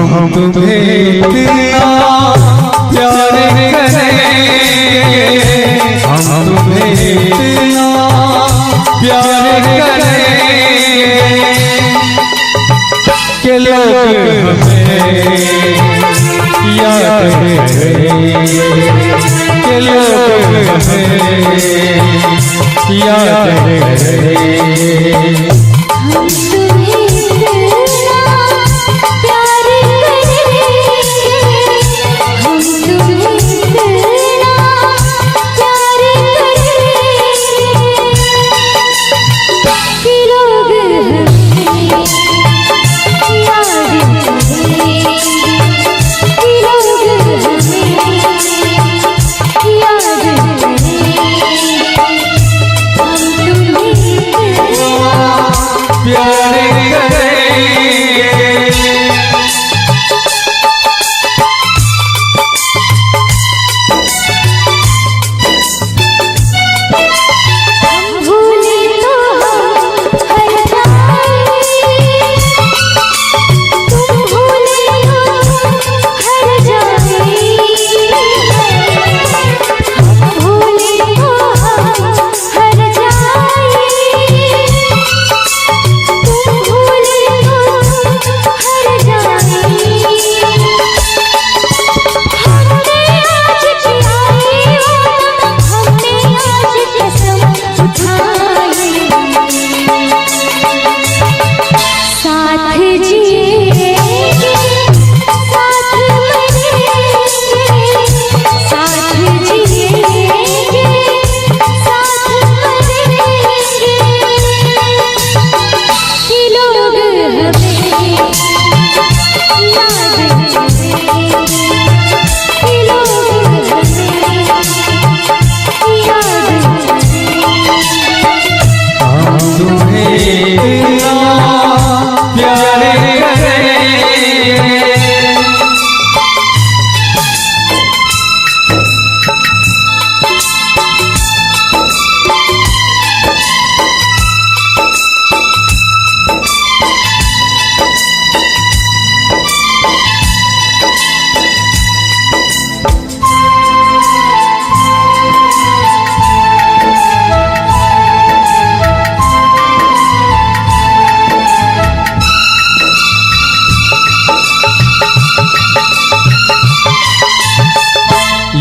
हम तुम्हें इतना प्यार करेंगे, हम तुम्हें इतना प्यार करेंगे कि लोग हमें याद करेंगे, कि लोग हमें याद करेंगे।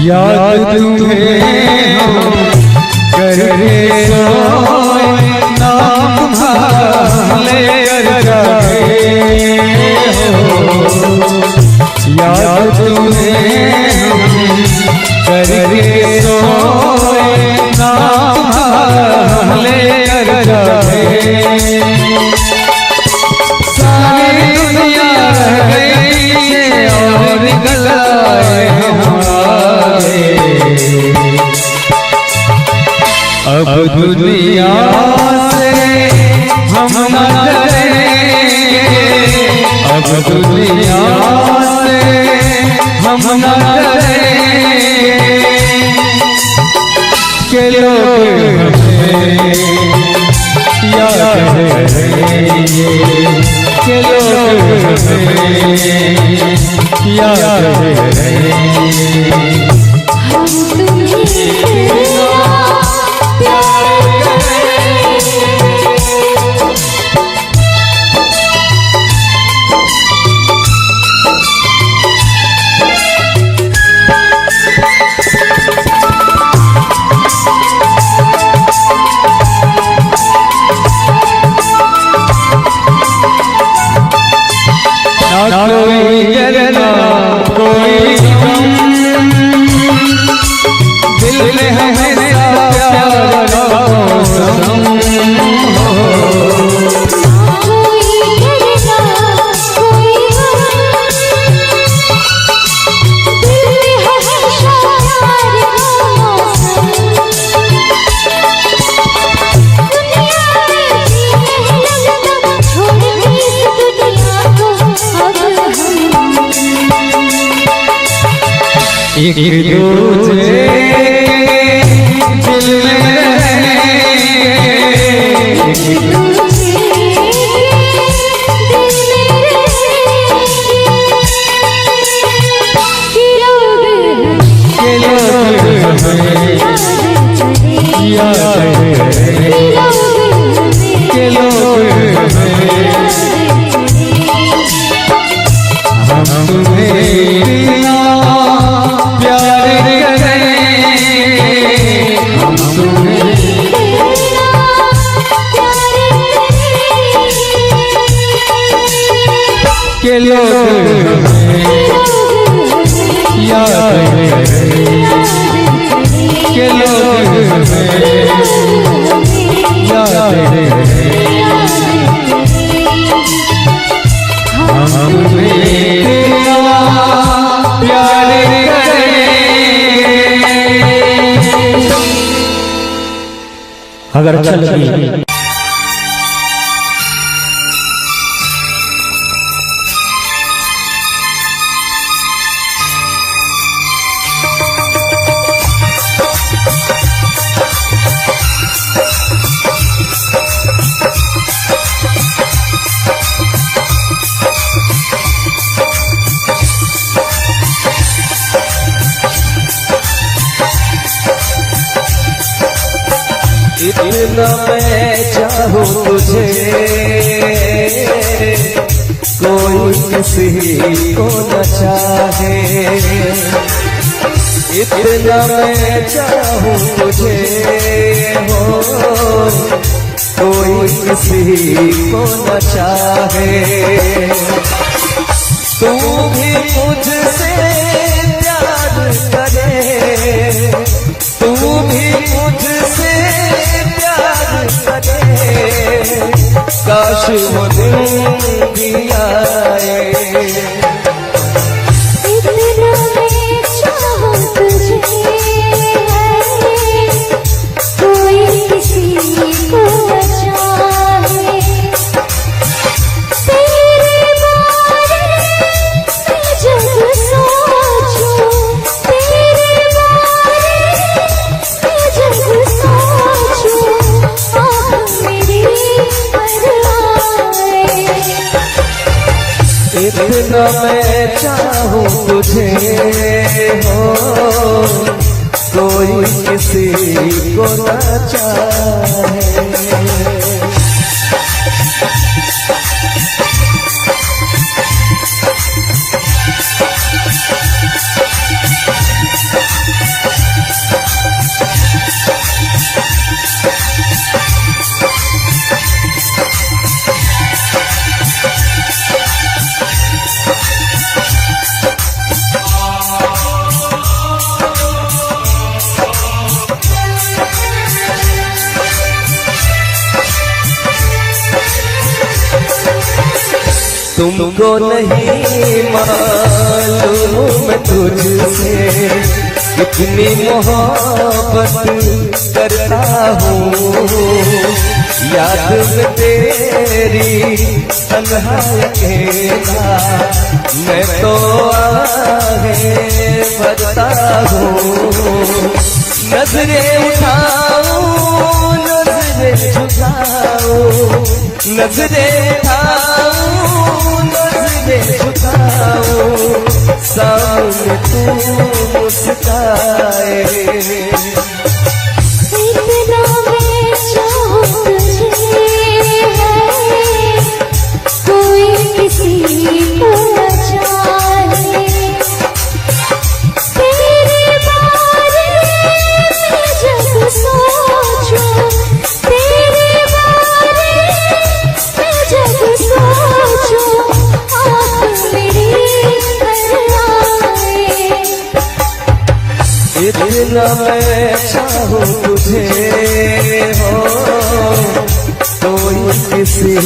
याद तुम्हें हम करके सोए, नाम लेकर जाए हो। याद तुम्हें हम करके सोए, नाम लेकर जाए। सारी दुनिया रह गई और गलाए हमारे, अब दुनिया से हम न डरेंगे, अब दुनिया से हम न डरेंगे कि लोग हमें याद करेंगे, कि लोग हमें याद करेंगे। ना कोई जलना कोई गम, दिल में हमेशा प्यार का मौसम हो। कोई जलना कोई गम, दिल में हमेशा प्यार का मौसम। दुनिया में जीने लगता छोड़ इस दुनिया को, एक दूसरे दिल में रहेंगे, एक दूसरे दिल में रहेंगे। के लोग याद के लोग याद प्यार अगर अच्छा लगे इतना मैं चाहूँ तुझे कोई किसी को न चाहे। इतना मैं चाहूँ तुझे हो कोई किसी को न चाहे। तू भी मुझसे प्यार करे, तू भी मुझसे प्यार करे, काश वो दिन भी आए। इतना मैं चाहूँ तुझे कोई किसी को न चाहे। तेरे बारे में जब सोचूं, तेरे बारे में जब सोचूं, आँख मेरी भर आए। इतना मैं चाहूँ तुझे हो कोई किसी को न चाहे। तुमको नहीं मालूम तुझसे कितनी मोहब्बत करता हूँ। याद में तेरी तन्हा अकेला मैं तो आहें भरता हूँ। नजरें उठाऊं नजरें झुकाऊं, नजरें उठाऊं नजरें झुकाऊं, सामने तू मुस्काए। इतना मैं चाहूँ तुझे कोई किसी को न चाहे। तेरे बारे में जब सोचूं, तेरे बारे में जब सोचूं, आँख मेरी भर आए। इतना मैं चाहूँ तुझे हो कोई किसी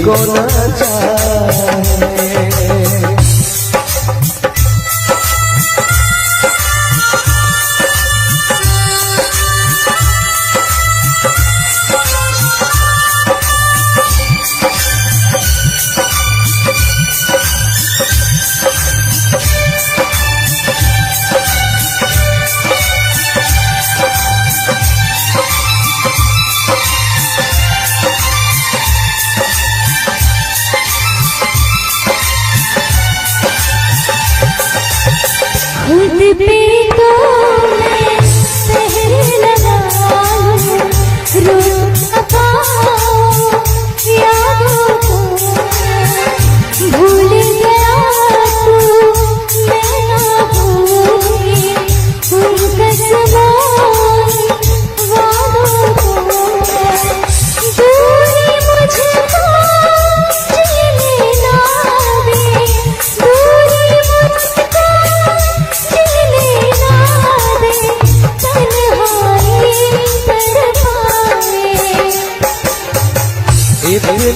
को न चाहे।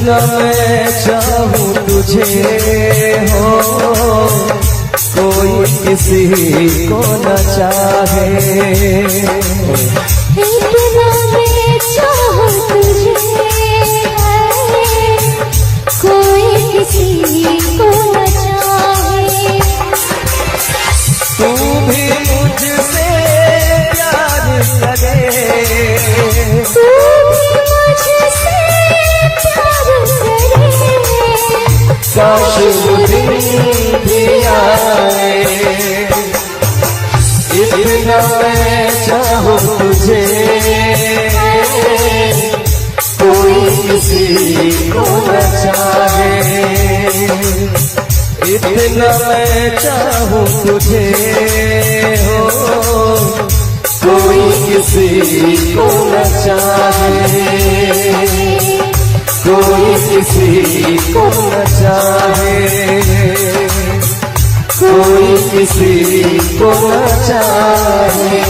इतना मैं चाहूँ तुझे हो, कोई किसी को न चाहे। इतना मैं चाहूँ तुझे, कोई किसी को न चाहे। तू भी मुझसे प्यार करे, तू भी मुझसे प्यार करे। काश वो दिन भी आए। इतना मैं चाहूँ तुझे, कोई किसी को न चाहे। इतना मैं चाहूँ तुझे हो, कोई किसी को न चाहे। कोई किसी को न चाहे, कोई किसी को न चाहे।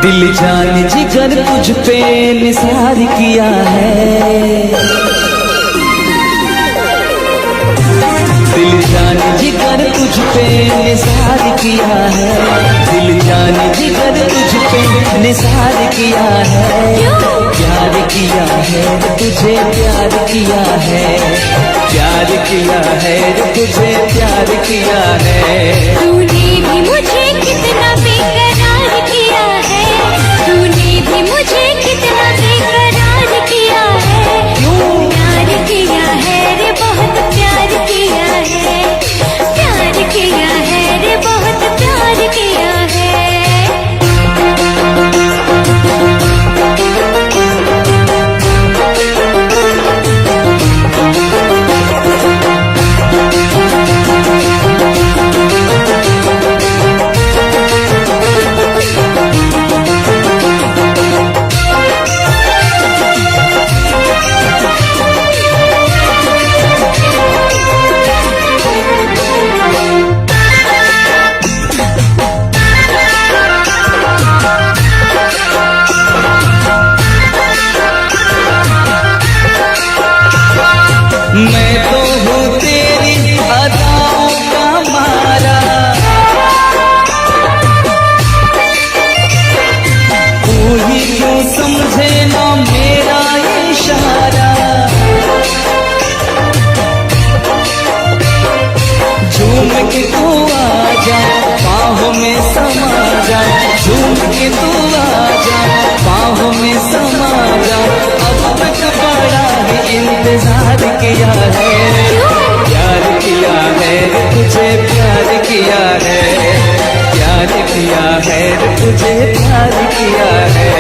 दिल जान जिगर तुझ पे निसार किया है। दिल जान जिगर तुझ पे निसार किया है। दिल जान जिगर तुझ पे निसार किया है। प्यार किया है तुझे, प्यार किया है। प्यार किया है तुझे, प्यार किया है। तूने भी मुझे कितना बेकरार किया है। तूने भी मुझे कितना बेकरार किया है। प्यार किया है रे, बहुत प्यार किया है। प्यार किया है रे, बहुत प्यार किया है। मैं तो हूँ तेरी अदाओं का मारा, तू ही क्यों समझे ना मेरा इशारा। झूम के तू आजा, बाहों में समा जा। झूम के तू आजा, बाहों में समा जा। अब तक बड़ा ही इंतजार किया है। प्यार किया है तुझे, प्यार किया है। प्यार किया है तुझे, प्यार किया है।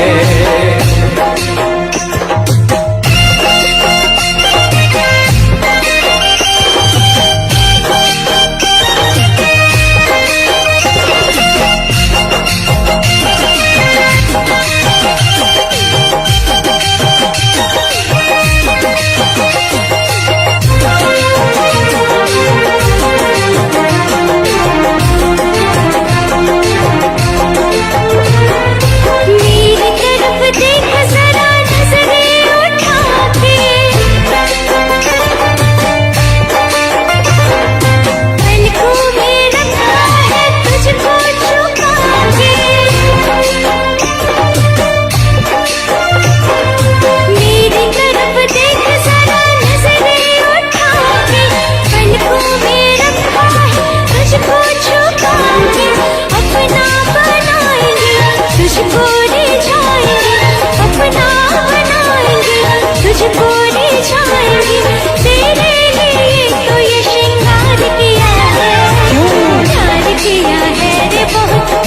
बहुत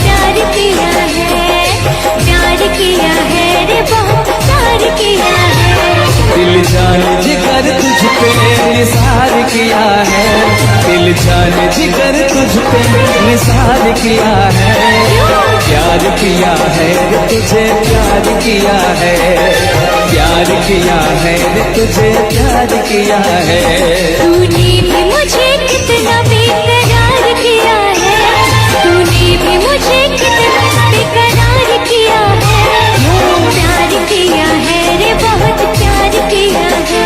जान जिगर तुझ पे निसार किया है, दिल जान जिगर तुझ पे निसार किया है, प्यार किया है रे तुझे प्यार किया है, प्यार किया है रे तुझे प्यार किया है। तूने भी मुझे कितना बेकरार किया है, तूने भी मुझे कितना बेकरार किया है, प्यार किया है रे बहुत प्यार किया है,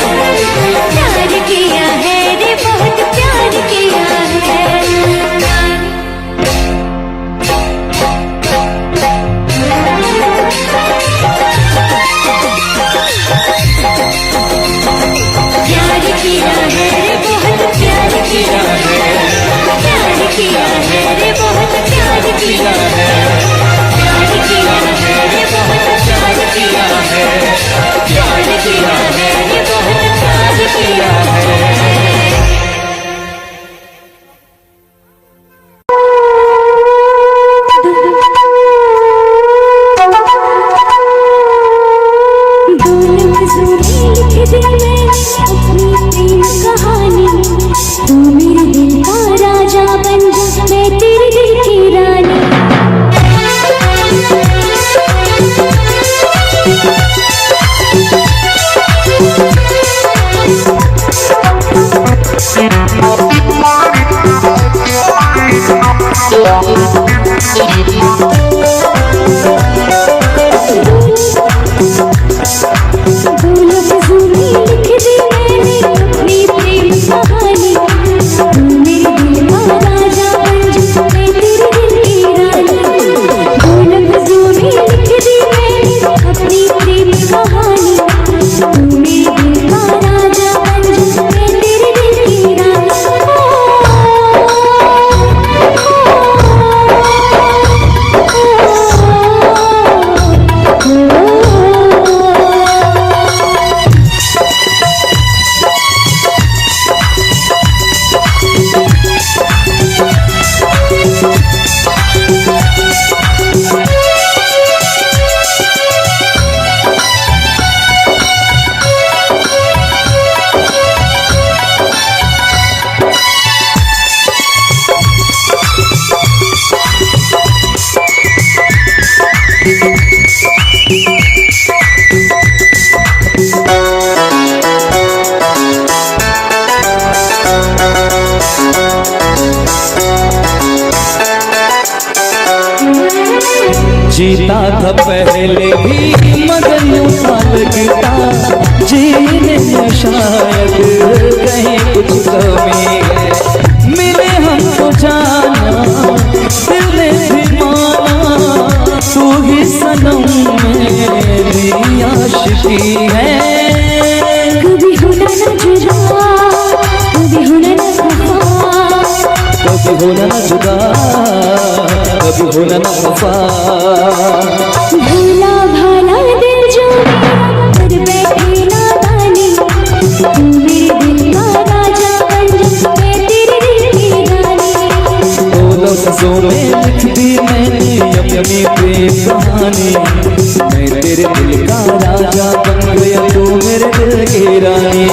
प्यार किया है रे बहुत प्यार किया है। प्यार किया है रे बहुत प्यार किया है, प्यार किया है रे बहुत प्यार किया है, प्यार किया है रे बहुत प्यार किया है, प्यार किया है रे बहुत प्यार किया है। तू मेरे दिल का राजा बन जा, मैं तेरे दिल की रानी। जीता था पहले भी मगर यूं सा लगता, जीने में शायद कहीं कुछ कमी है, मिले हमको जाना दिल ने भी माना, तू ही सनम मेरी आशिकी है। कभी होना न जुदा, कभी होना न खफा, कभी होना न जुदा, कभी होना न खफा। भोला भाला दिल जो मेरा कर बैठे नादानी, तू मेरे दिल का राजा बन जा, मैं तेरे दिल की रानी। दो लफ्जों में लिख दी मैंने अपनी प्रेम कहानी, मैं तेरे दिल का राजा बन गया, तू मेरे दिल की रानी।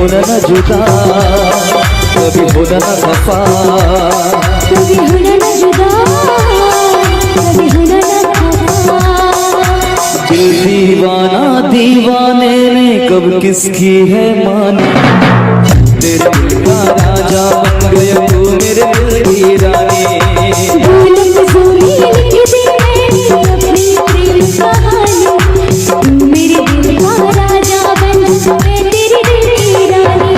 होना न जुदा, कभी होना न खफा, कभी होना न जुदा, कभी होना न खफा। दिल दीवाना दीवाने ने कब किसकी है मानी, तेरे दिल का राजा बन गया तू मेरे दिल की रानी। बोलम बोली लिख दी मैंने अपनी प्रेम कहानी, तू मेरे दिल का राजा बन, मैं तेरे दिल की रानी।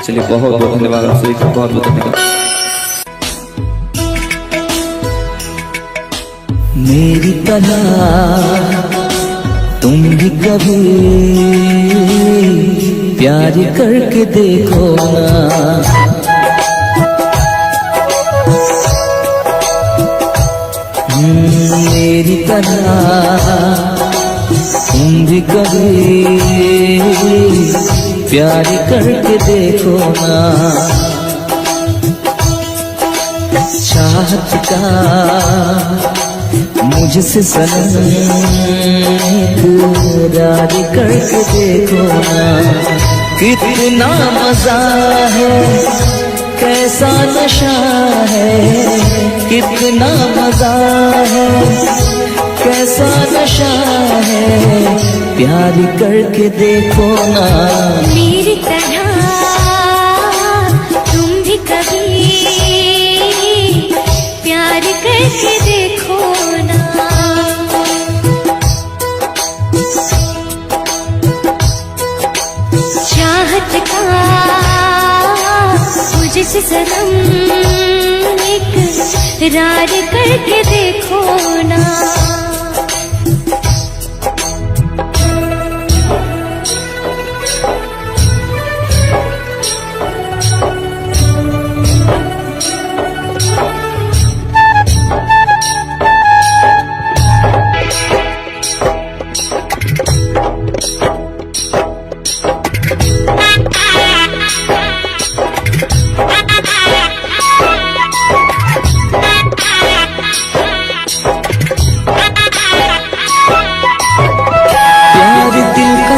चलिए बहुत बहुत धन्यवाद आप सभी का, बहुत बहुत धन्यवाद। मेरी तरह तुम भी कभी प्यार करके देखो ना, मेरी तरह तुम भी कभी प्यार करके देखो ना। चाहत का मुझसे सनम इकरार करके देखो ना। कितना मजा है, कैसा नशा है, कितना मजा है, कैसा नशा है, प्यार करके देखो ना। मेरी तरह तुम भी कभी प्यार करके देखो ना। चाहत का मुझसे सनम इकरार करके देखो ना।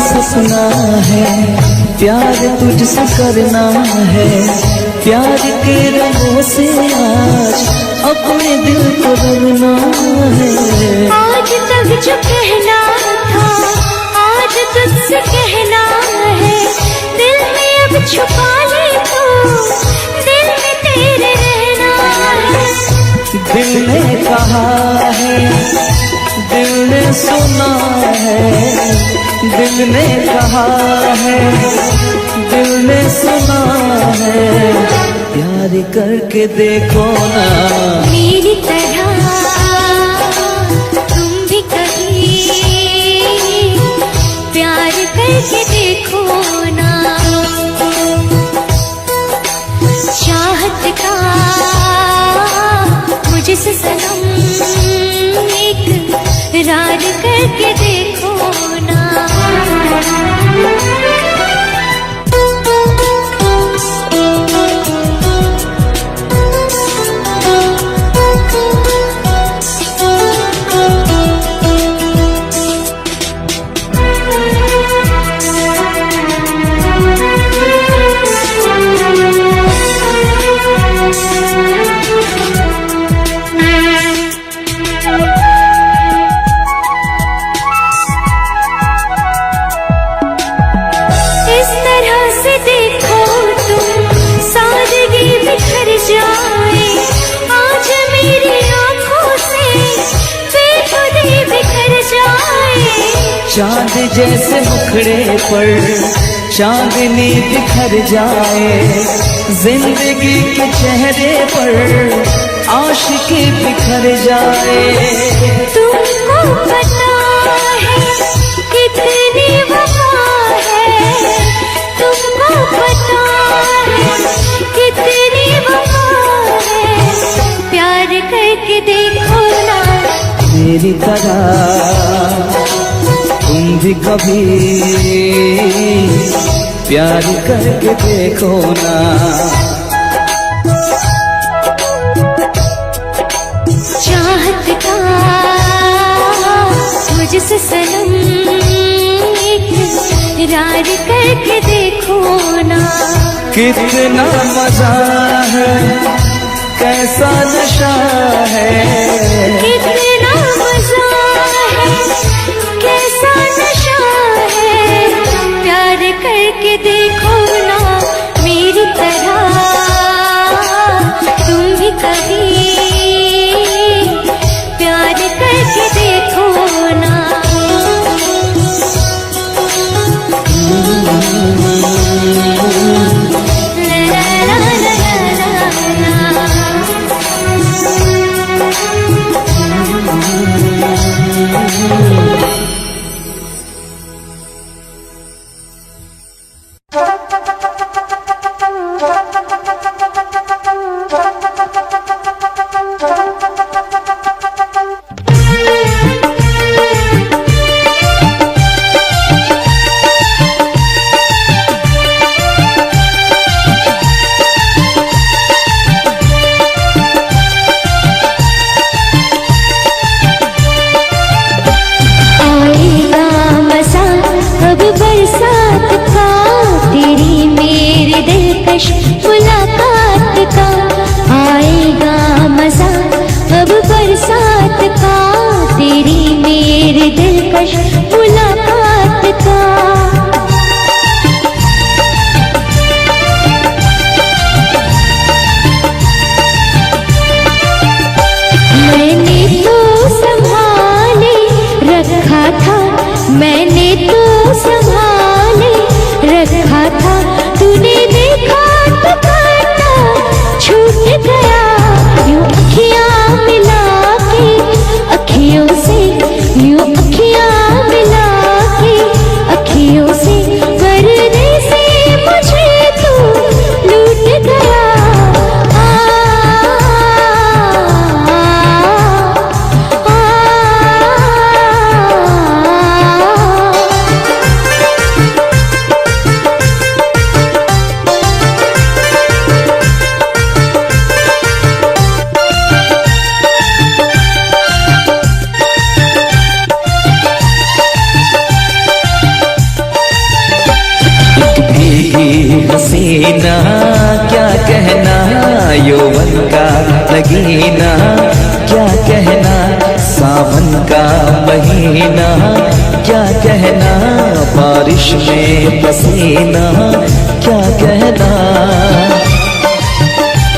सपना है, प्यार तुझसे करना है, प्यार के रंगों से आज अपने दिल को रंगना है। आज तक जो कहना था आज तुझसे कहना है, दिल में अब छुपा ले तो दिल में तेरे रहना है। दिल ने कहा है, दिल ने सुना है, दिल ने कहा है, दिल ने सुना है, प्यार करके देखो ना। मेरी तरह तुम भी कभी प्यार करके देखो ना। चाहत का मुझसे सनम इकरार करके देखो ना। चांद जैसे मुखड़े पर चांदनी बिखर जाए, जिंदगी के चेहरे पर आशिकी बिखर जाए। तुमको पता है, कितनी वफा है, तुमको पता है, कितनी वफा है, प्यार करके देखो ना मेरी तरह तुम भी कभी प्यार करके देखो ना। चाहत का मुझसे सनम इकरार करके देखो ना। कितना मजा है, कैसा नशा है, कितना मजा है, कैसा नशा है, प्यार करके देखो ना मेरी तरह तुम भी कभी प्यार करके देखो ना। ला ला ला ला ला मुलाकात का आएगा मजा, अब बरसात का तेरी मेरी दिलकश मुलाकात का। मैंने तो संभाले रखा था, मैंने तो संभाले रखा था, तूने देखा तो काटा छूट गया। यूं अखियां मिला के अखियों से, यूं अखियां मिला के अखियों से, पर्दे से मुझे तू लूट गया। हसीना क्या कहना, यौवन का लगीना क्या कहना, सावन का महीना क्या कहना, बारिश में पसीना क्या कहना।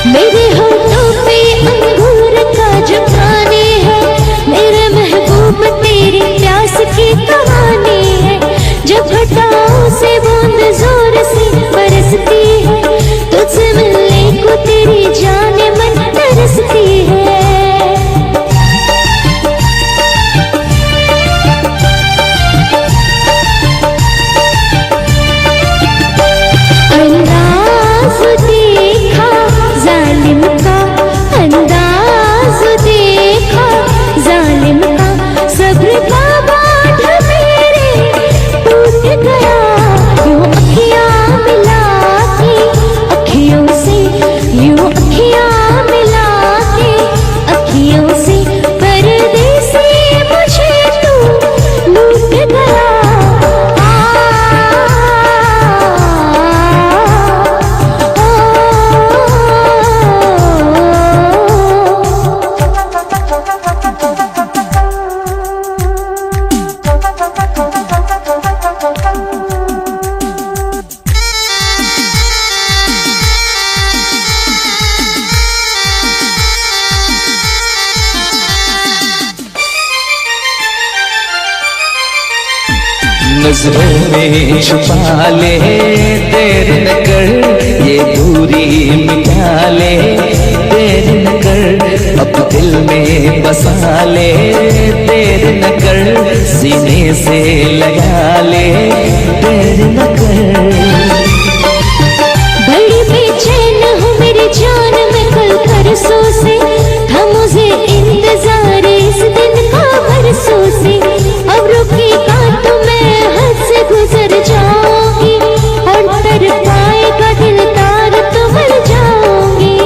मेरे होठों पे अंगूर का जुकाने है, मेरे महबूब तेरी प्यास की कहानी है। जब घटाओं से बूंद जोर से बरसती है, तुझसे मिलने को तेरी जाने मन तरसती है। अंदाज देखा जालिम का, अंदाज देखा जालिम का, सब्र का बांध मेरे टूट गया। यूं अखियां मिला के अखियों से, यूं अखियां मिला के अखियों से, पर्दे से मुझे तू लूट गया। नजरों में छुपा ले, देर न कर ये दूरी मिटा ले, देर न कर अब दिल में बसा ले, देर न कर सीने से लगा ले, देर न कर। बड़ी बेचैन हूँ मेरी जान मैं कल परसों से, था मुझे इंतजार इस दिन का बरसों से। अब रुकेगा तो मैं हद से गुजर जाऊंगी, और तर पाएगा दिल तार तो मर जाऊंगी।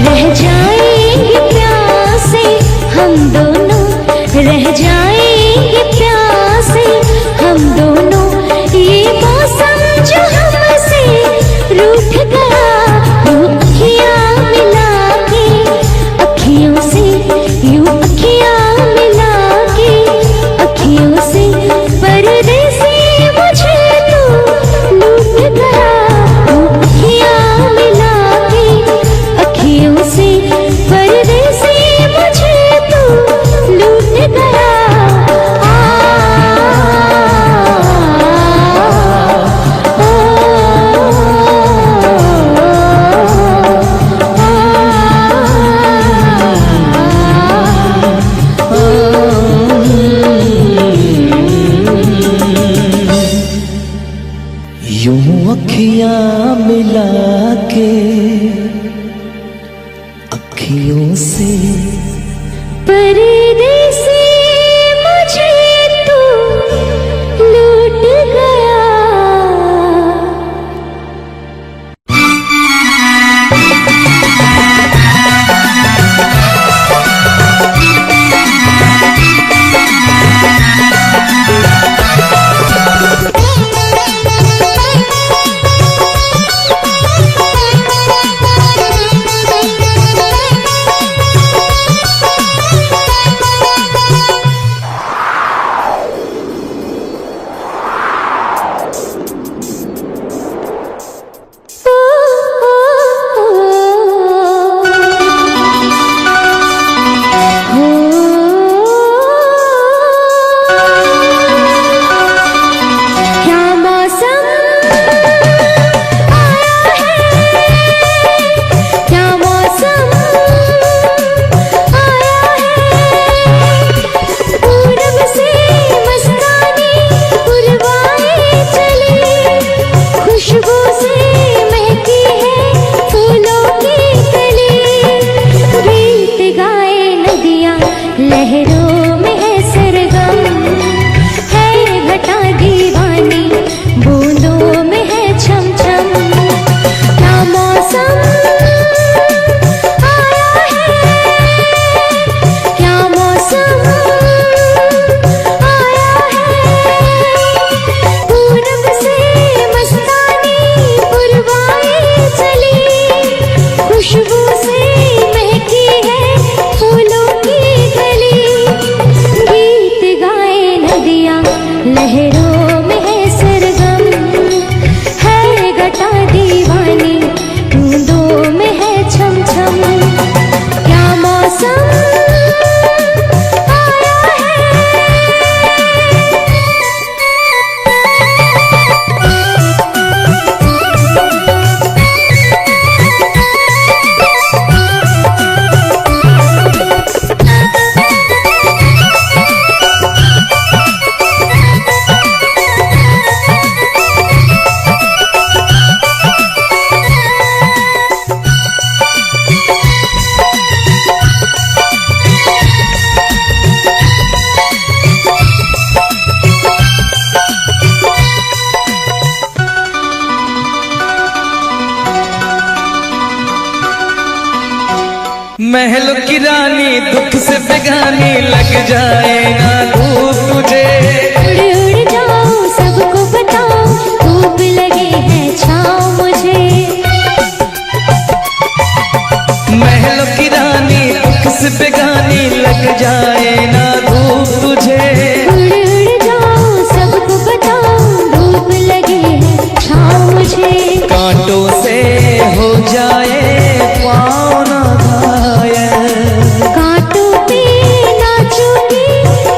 रह जाएंगे प्यासे हम दोनों, रह जाएंगे प्यासे हम दोनों। ये मौसम जो हमसे रूठ गया, यूं अखियां मिला के, अखियों से यूं अखियां मिला के, अखियों से परदेसी मुझे तू लूट गया। यूं अखियां मिला के, अखियों से परदेसी मुझे तू लूट गया। यूं अखियां मिला के, अखियों से परदेसी मुझे तू लूट गया। लहरों में है सरगम, है घटा दीवानी, बूंदों में है छम छम। क्या मौसम आया है, क्या मौसम आया है। पूरब से मस्तानी पुरवाए चली, खुशबू से महकी है फूलों की गली। गीत गाए नदियाँ लहरों में है सरगम, है घटा दीवानी, बूंदों में है छम छम। क्या मौसम आया है। महलों की रानी दुख से बेगानी, लग जाए ना धूप तुझे। उड़ उड़ जाओ सबको बताओ, धूप लगे है छाँव मुझे। महलों की रानी दुख से बेगानी, लग जाए ना धूप तुझे। उड़ उड़ जाओ सबको बताओ, धूप लगे है छाँव मुझे। कांटों से हो जाए पाँव ना घायल, कांटों पे नाचूंगी,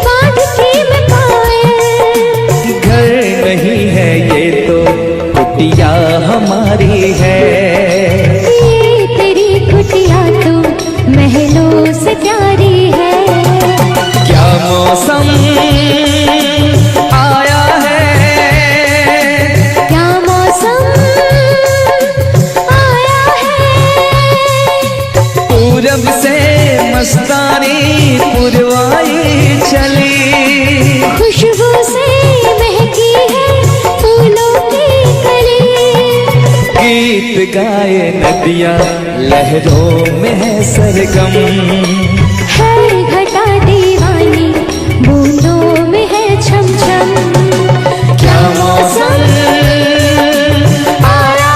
कांट गाए नदियाँ लहरों में है सरगम। है घटा दीवानी बूंदों में है छम छम। क्या मौसम आया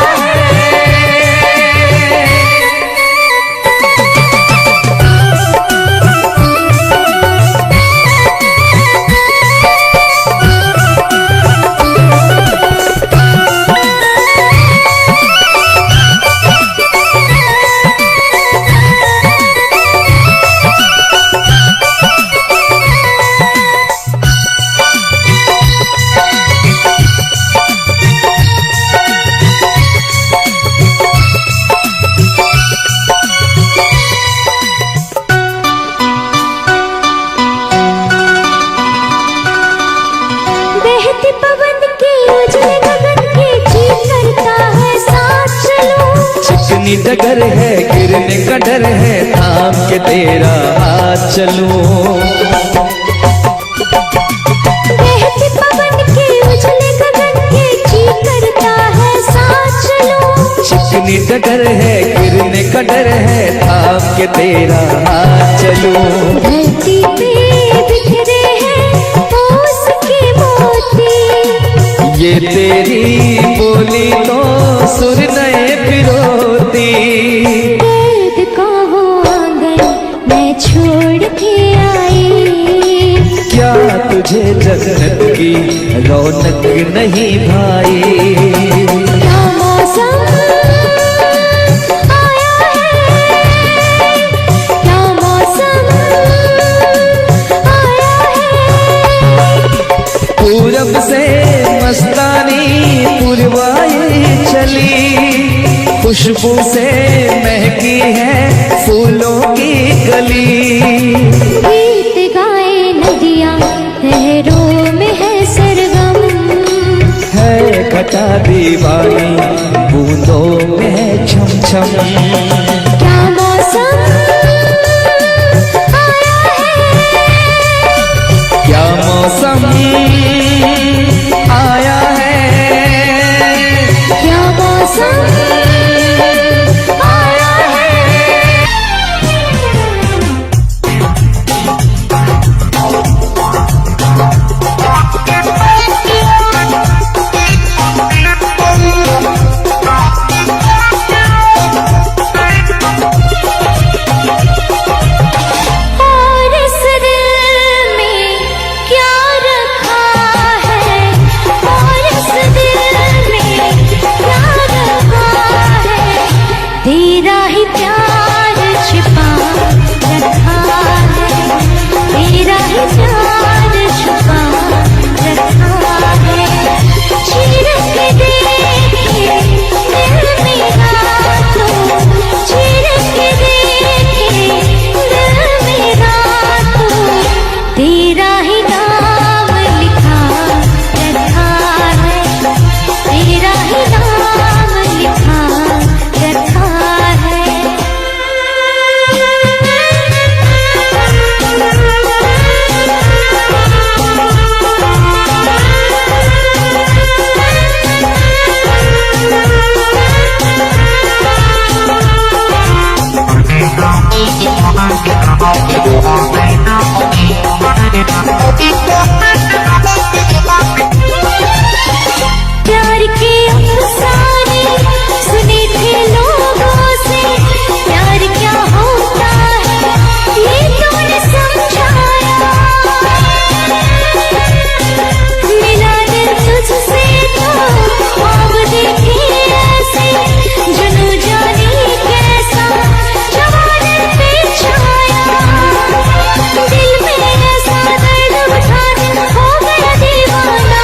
बहती पवन के उजले गगन के जी करता है साथ चलूं। चिकनी डगर है गिरने का डर है थाम के तेरा हाथ चलूं। बहती पवन के उजले गगन के जी करता है साथ चलूं। चिकनी डगर है गिरने का डर है थाम के तेरा हाथ चलूं। धरती पे बिखरे हैं ओस के मोती। ये तेरी बोली तो सुर नए पिरोती। दर्द का वो आंगन मैं छोड़ के आई। क्या तुझे जन्नत की रौनक नहीं भाई। क्या मौसम आया है, क्या मौसम आया है। पूरब से मस्तानी पुरवाई चली। खुशबू से महकी है फूलों की गली। गीत गाए नदियाँ लहरों में है सरगम। है घटा दीवानी बूंदों में है छम छम। क्या मौसम आया है, क्या मौसम आया है। क्या मौसम आया है। और इस दिल में क्या रखा है, और इस दिल में क्या रखा है। तेरा ही प्यार छिपा रखा है, तेरा ही प्यार छुपा रखा है। चीर के देखे दिल मेरा तो, चीर के देखे दिल मेरा तो। तेरा ही नाम लिखा रखा है, तेरा ही नाम लिखा रखा प्यार के अफसाने सुने थे लोगों से। प्यार क्या होता है ये तूने समझाया। मिला दिल तुझसे तो ख्वाब देखे ऐसे, जुनू जाने कैसा जवानी पे छाया। दिल में ऐसा दर्द उठा दिल हो गया दीवाना,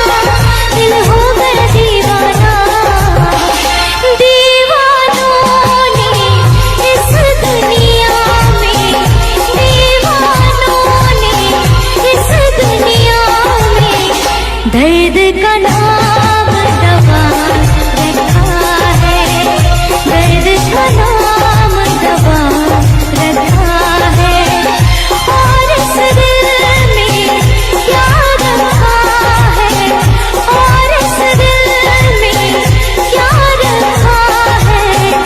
दिल हो गया दीवाना। दीवानों ने इस दुनिया में, दीवानों ने इस दुनिया में दर्द का नाम दवा रखा है, दर्द का नाम दवा रखा है। और इस दिल में क्या रखा है, और इस दिल में क्या रखा है।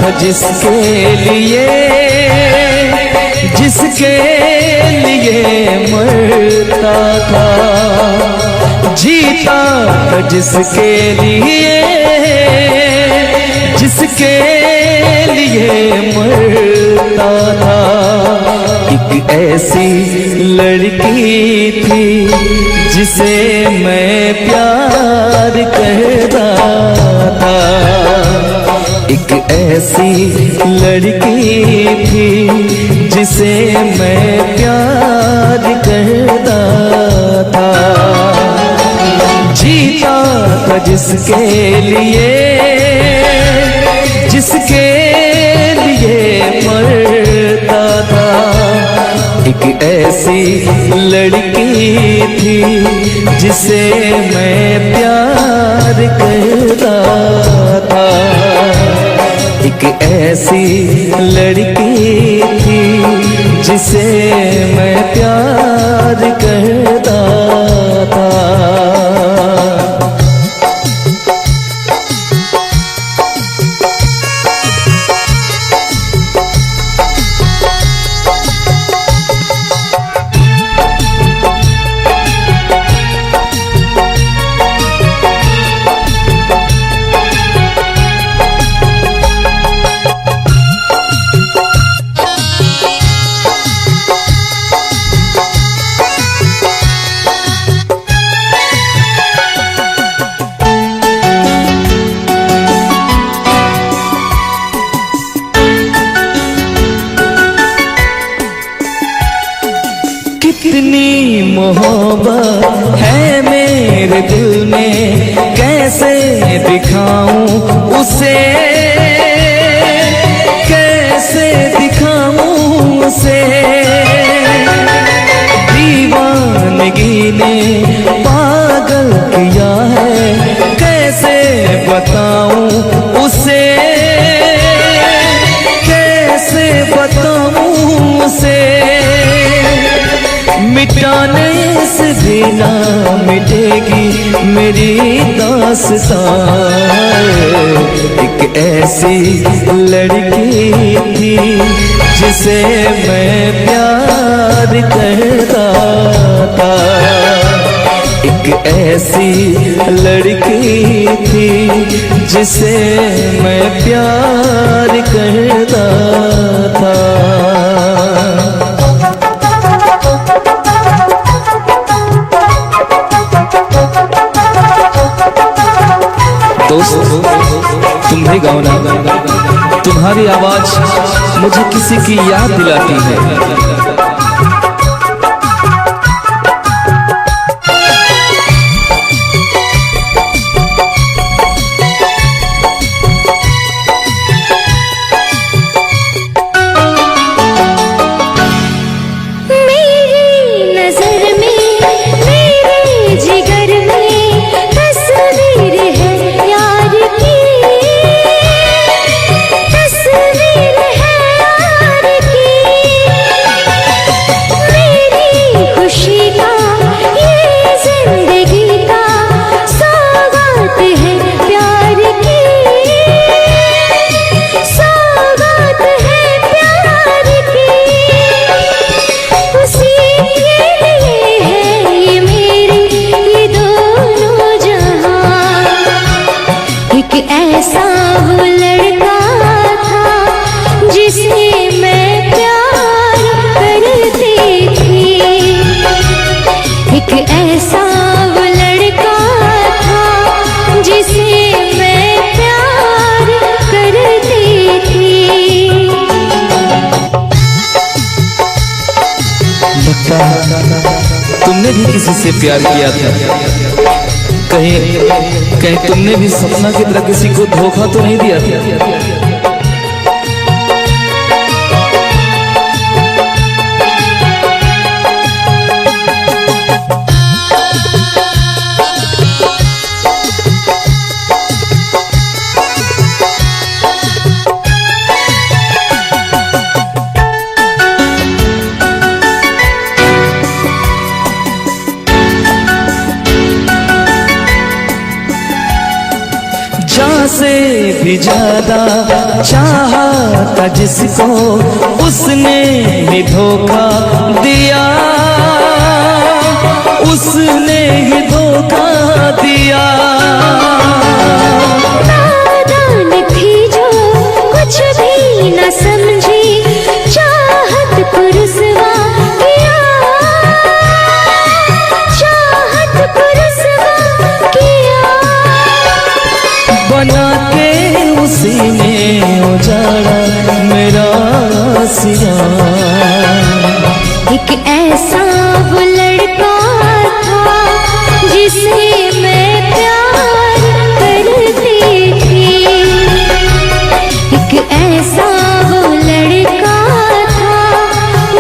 था जिसके लिए मरता था, जीता था जिसके लिए मरता था। एक ऐसी लड़की थी जिसे मैं प्यार करता था, एक ऐसी लड़की थी जिसे मैं प्यार करता था, जीता था जिसके लिए मरता था। एक ऐसी लड़की थी जिसे मैं प्यार करता था, एक ऐसी लड़की थी जिसे मैं प्यार करता था। कितनी मोहब्बत है मेरे दिल में, कैसे दिखाऊं उसे, कैसे दिखाऊं उसे। दीवानगी ने पागल किया है, कैसे बताऊं उसे, कैसे बताऊं उसे। मिटाने से भी ना मिटेगी मेरी दास्तां। एक ऐसी लड़की थी जिसे मैं प्यार करता था, एक ऐसी लड़की थी जिसे मैं प्यार करता था। दोस्त तुम भी गाओ ना, तुम्हारी आवाज मुझे किसी की याद दिलाती है। तुमने भी किसी से प्यार किया था, कहीं तुमने भी सपना की तरह किसी को धोखा तो नहीं दिया था? से भी ज्यादा चाहा था जिसको, उसने ही धोखा दिया, उसने ही धोखा दिया। नादान थी जो कुछ भी न समझी, चाहत को रुसवा किया, चाहत को रुसवा किया। बना के उसी ने उजाड़ा मेरा सिया। एक ऐसा वो लड़का था जिसे मैं प्यार करती थी, एक ऐसा वो लड़का था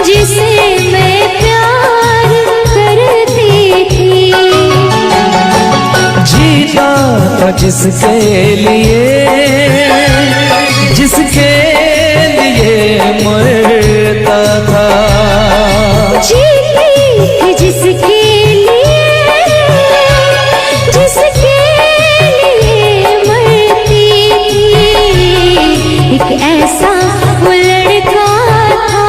जिसे मैं प्यार करती थी। जीता था जिसके लिए, जिसके लिए मरता था। जीती थी जिसके लिए, जिसके लिए मरती थी। एक ऐसा वो लड़का था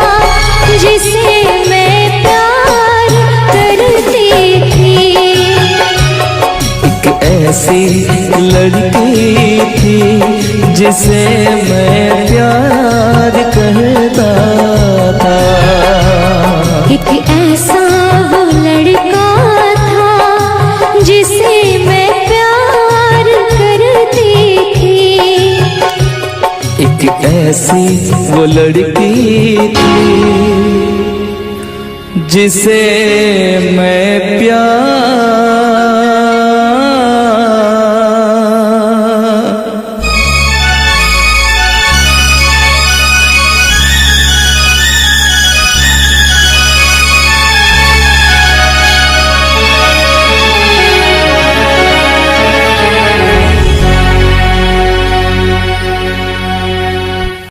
जिसे मैं प्यार करती थी, एक ऐसी लड़की थी जिसे मैं प्यार करता था। एक ऐसा वो लड़का था जिसे मैं प्यार करती थी, एक ऐसी वो लड़की थी जिसे मैं प्यार